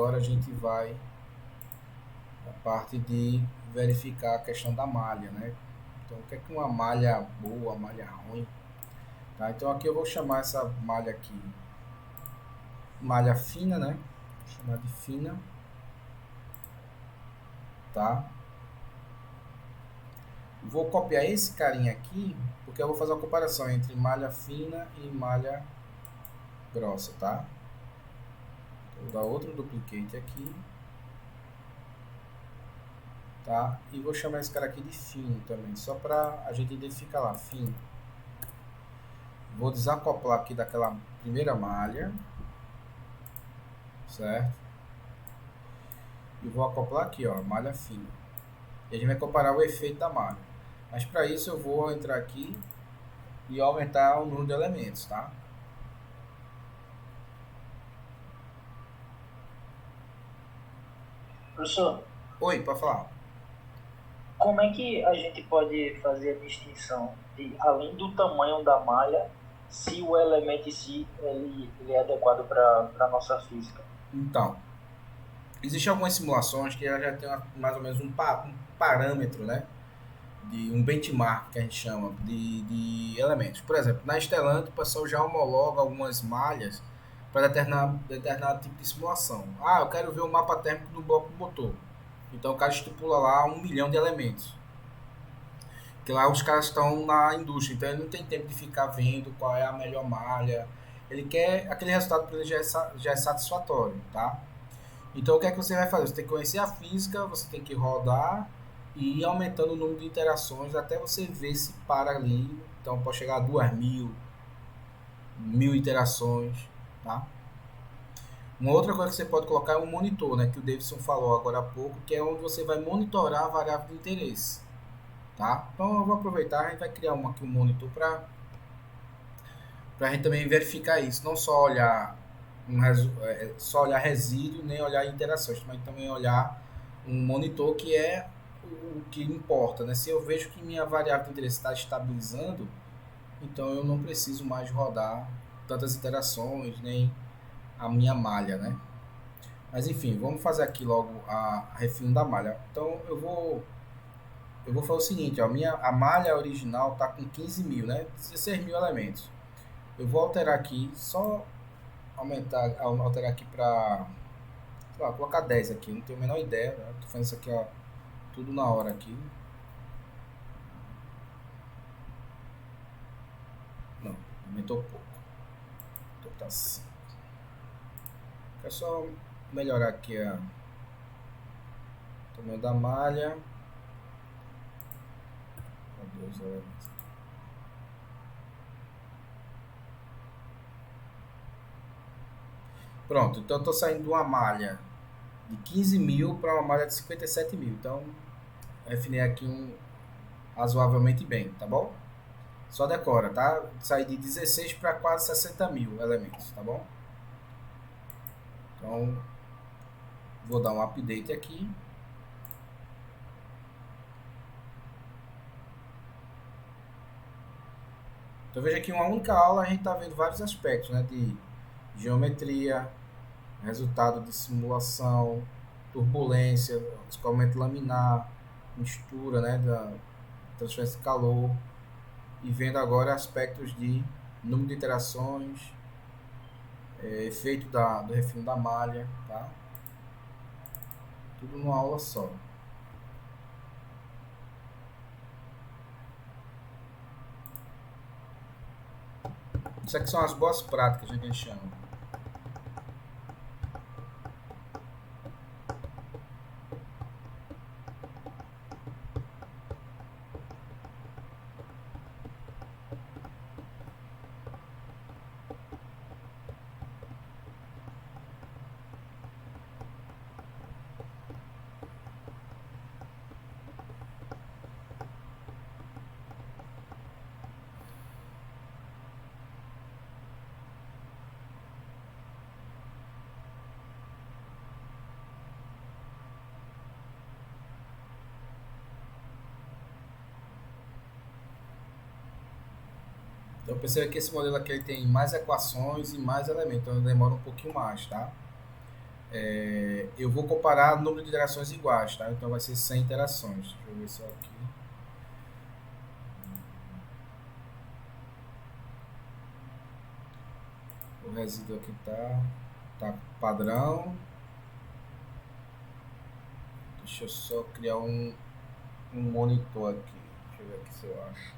Agora a gente vai a parte de verificar a questão da malha, né? Então, o que é que uma malha boa, malha ruim, tá? Então, aqui eu vou chamar essa malha aqui, malha fina, né? Vou chamar de fina, tá? Vou copiar esse carinha aqui, porque eu vou fazer uma comparação entre malha fina e malha grossa, tá? Então, vou dar outro duplicate aqui, tá? E vou chamar esse cara aqui de fino também, só para a gente identificar lá, fino. Vou desacoplar aqui daquela primeira malha, certo? E vou acoplar aqui, ó, malha fina. E a gente vai comparar o efeito da malha. Mas para isso eu vou entrar aqui e aumentar o número de elementos, tá? Professor, Oi, para falar. como é que a gente pode fazer a distinção de, além do tamanho da malha, se o elemento em si ele é adequado para a nossa física? Então, existem algumas simulações que já tem mais ou menos um parâmetro, né? De um benchmark que a gente chama de elementos. Por exemplo, na Stellantis o pessoal já homologa algumas malhas para determinado tipo de simulação. Ah, eu quero ver o mapa térmico do bloco motor. Então o cara estipula lá 1 milhão de elementos. Que lá os caras estão na indústria, então ele não tem tempo de ficar vendo qual é a melhor malha. Ele quer aquele resultado para ele já é satisfatório, tá? Então o que é que você vai fazer? Você tem que conhecer a física, você tem que rodar e ir aumentando o número de interações até você ver se para ali. Então pode chegar a 2.000, 1.000 interações, tá? Uma outra coisa que você pode colocar é um monitor, né? Que o Davidson falou agora há pouco, que é onde você vai monitorar a variável de interesse, tá? Então eu vou aproveitar, a gente vai criar aqui um monitor para a gente também verificar isso, não só olhar só olhar resíduo, nem olhar interações, mas também olhar um monitor que é o que importa, né? Se eu vejo que minha variável de interesse está estabilizando, então eu não preciso mais rodar tantas interações, nem a minha malha, né? Mas enfim, vamos fazer aqui logo a refino da malha. Então eu vou fazer o seguinte, ó, a malha original está com 15.000, né? 16.000 elementos. Eu vou alterar aqui, só alterar aqui para colocar 10 aqui, não tenho a menor ideia, né? Tô fazendo isso aqui, ó, tudo na hora aqui. Não, aumentou pouco. Então tá assim. É só melhorar aqui o tamanho da malha. Meu Deus, Pronto, então eu tô saindo de uma malha de 15.000 para uma malha de 57.000. Então, refinei aqui razoavelmente bem, tá bom? Só decora, tá? Saí de 16 para quase 60.000 elementos, tá bom? Então, vou dar um update aqui. Então veja que em uma única aula a gente está vendo vários aspectos, né? De geometria, resultado de simulação, turbulência, escoamento laminar, mistura, né? Da transferência de calor. E vendo agora aspectos de número de interações, efeito do refino da malha, tá? Tudo numa aula só. Isso aqui são as boas práticas, né, que a gente chama. Então perceba que esse modelo aqui ele tem mais equações e mais elementos, então ele demora um pouquinho mais, tá? eu vou comparar o número de interações iguais, tá? Então vai ser 100 interações. Deixa eu ver só aqui. O resíduo aqui tá padrão. Deixa eu só criar um monitor aqui. Deixa eu ver aqui se eu acho.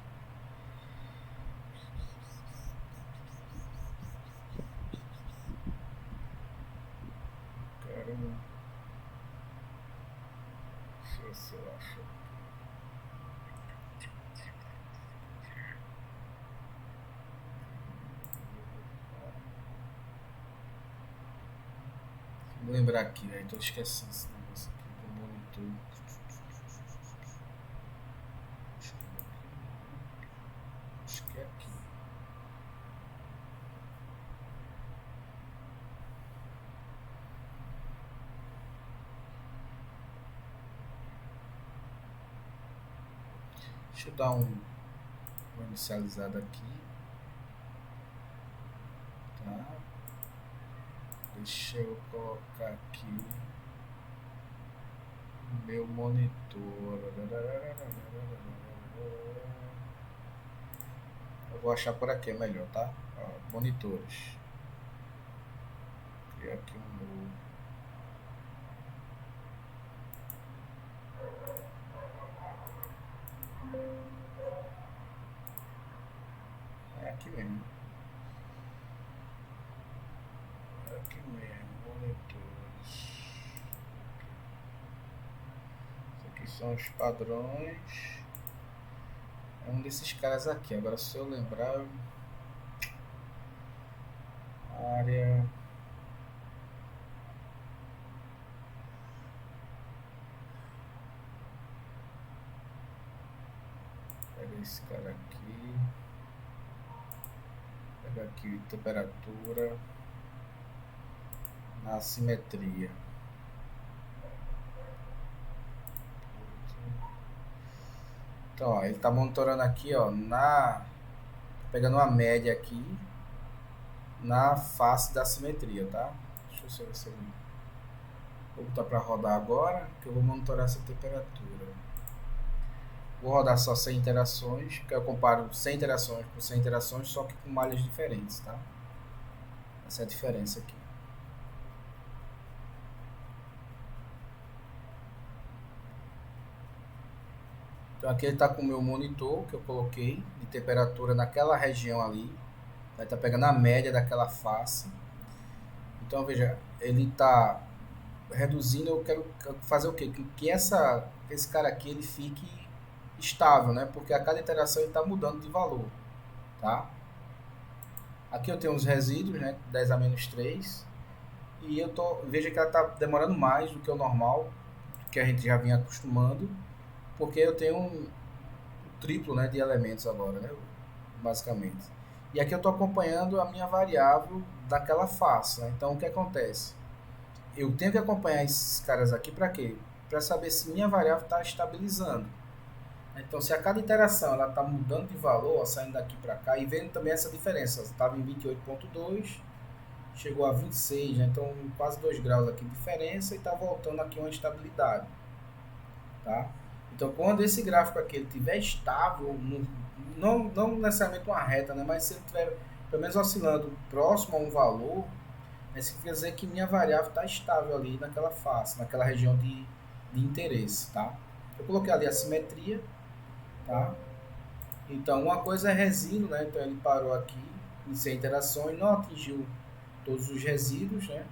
Caramba. Deixa eu ver se eu acho. Vou lembrar aqui, né? Tô esquecendo esse negócio aqui do monitor. Acho que é aqui. Deixa eu dar uma inicializada aqui. Tá? Deixa eu colocar aqui o meu monitor. Eu vou achar por aqui, é melhor, tá? Ó, monitores. Criar aqui um novo. É aqui mesmo. É aqui mesmo, monitores. Isso aqui são os padrões. É um desses caras aqui. Agora, se eu lembrar, área. Pega esse cara aqui. Pega aqui temperatura. Na simetria. Então, ó, ele está monitorando aqui, ó, pegando uma média aqui na face da simetria, tá? Deixa eu ver se eu vou botar para rodar agora, que eu vou monitorar essa temperatura. Vou rodar só 100 interações, que eu comparo 100 interações por 100 interações, só que com malhas diferentes, tá? Essa é a diferença aqui. Então aqui ele está com o meu monitor que eu coloquei de temperatura naquela região ali. Vai estar pegando a média daquela face. Então veja, ele está reduzindo. Eu quero fazer o quê? Que esse cara aqui ele fique estável, né? Porque a cada interação ele está mudando de valor, tá? Aqui eu tenho os resíduos, né? 10 a menos 3. E veja que ela está demorando mais do que o normal, que a gente já vinha acostumando, porque eu tenho um triplo, né, de elementos agora, né, basicamente. E aqui eu estou acompanhando a minha variável daquela face, né? Então o que acontece? Eu tenho que acompanhar esses caras aqui para quê? Para saber se minha variável está estabilizando. Então se a cada interação ela está mudando de valor, ó, saindo daqui para cá, e vendo também essa diferença, estava em 28,2, chegou a 26, né? Então quase 2 graus aqui de diferença e está voltando aqui uma estabilidade, tá? Então quando esse gráfico aqui ele estiver estável, não necessariamente uma reta, né? Mas se ele estiver pelo menos oscilando próximo a um valor, isso quer dizer que minha variável está estável ali naquela face, naquela região de interesse, tá? Eu coloquei ali a simetria, tá? Então uma coisa é resíduo, né? Então ele parou aqui em 100 interações, não atingiu todos os resíduos, né?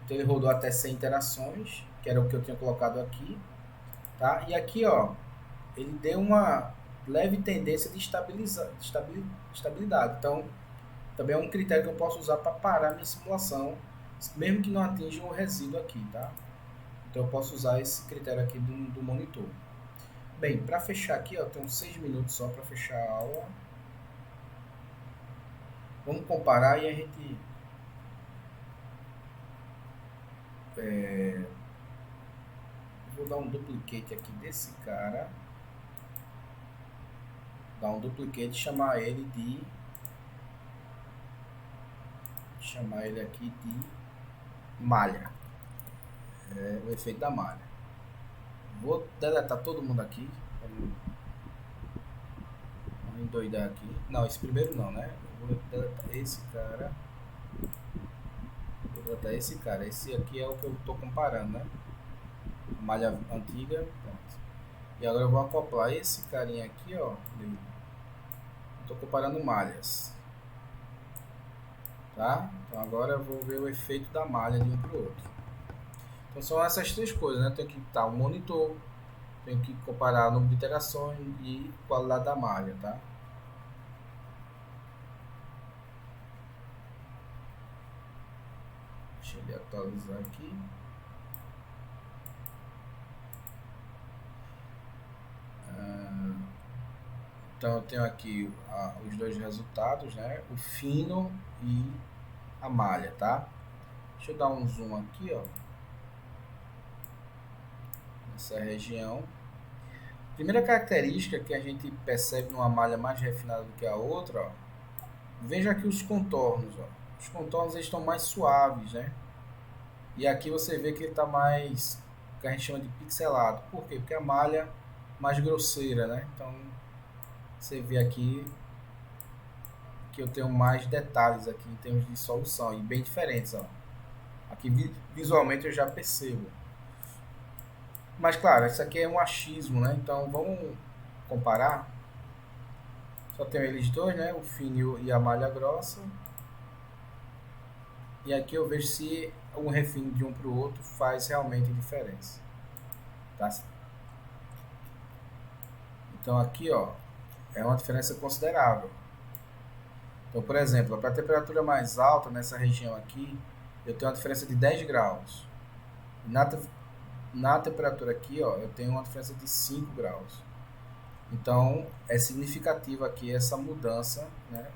Então ele rodou até 100 interações, que era o que eu tinha colocado aqui, tá? E aqui, ó, ele deu uma leve tendência de estabilidade. Então, também é um critério que eu posso usar para parar minha simulação, mesmo que não atinja o resíduo aqui, tá? Então, eu posso usar esse critério aqui do monitor. Bem, para fechar aqui, ó, tem uns 6 minutos só para fechar a aula. Vamos comparar e a gente vou dar um duplicate aqui desse cara, dar um duplicate e chamar ele aqui de malha. o efeito da malha. Vou deletar todo mundo aqui. Vamos endoidar aqui. Não, esse primeiro não, né? Vou deletar esse cara. Vou deletar esse cara. Esse aqui é o que eu estou comparando, né? A malha antiga. Pronto. E agora eu vou acoplar esse carinha aqui, ó. Estou comparando malhas. Tá? Então agora eu vou ver o efeito da malha de um para o outro. Então são essas três coisas, né? Tem que estar o monitor, tem que comparar o número de interações e qualidade da malha, tá? Deixa eu atualizar aqui. Então eu tenho aqui os dois resultados, né? O fino e a malha, tá? Deixa eu dar um zoom aqui, ó. Nessa região. Primeira característica que a gente percebe numa malha mais refinada do que a outra, ó. Veja aqui os contornos, ó. Os contornos eles estão mais suaves, né? E aqui você vê que ele está mais, o que a gente chama de pixelado. Por quê? Porque a malha mais grosseira, né? Então você vê aqui que eu tenho mais detalhes aqui em termos de solução e bem diferentes, ó. Aqui visualmente eu já percebo. Mas claro, isso aqui é um achismo, né? Então vamos comparar. Só tenho eles dois, né? O fino e a malha grossa. E aqui eu vejo se o refino de um para o outro faz realmente diferença. Tá? Então aqui, ó, é uma diferença considerável. Então, por exemplo, para a temperatura mais alta nessa região aqui, eu tenho uma diferença de 10 graus. Na temperatura aqui, ó, eu tenho uma diferença de 5 graus. Então, é significativa aqui essa mudança, né?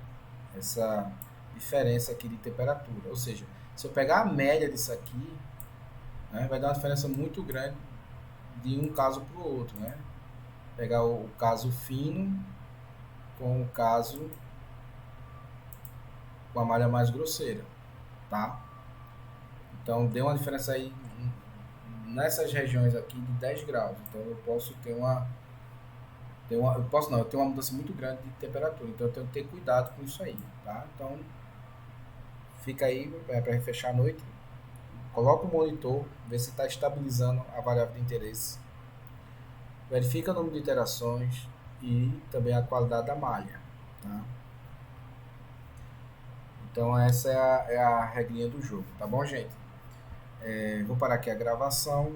Essa diferença aqui de temperatura. Ou seja, se eu pegar a média disso aqui, né, vai dar uma diferença muito grande de um caso para o outro, né? Pegar o caso fino com o caso com a malha mais grosseira, tá? Então, deu uma diferença aí nessas regiões aqui de 10 graus. Então, eu posso ter eu tenho uma mudança muito grande de temperatura. Então, eu tenho que ter cuidado com isso aí, tá? Então, fica aí para fechar a noite. Coloca o monitor, vê se está estabilizando a variável de interesse. Verifica o número de iterações e também a qualidade da malha, tá? Então essa é a regrinha do jogo, tá bom, gente? Vou parar aqui a gravação.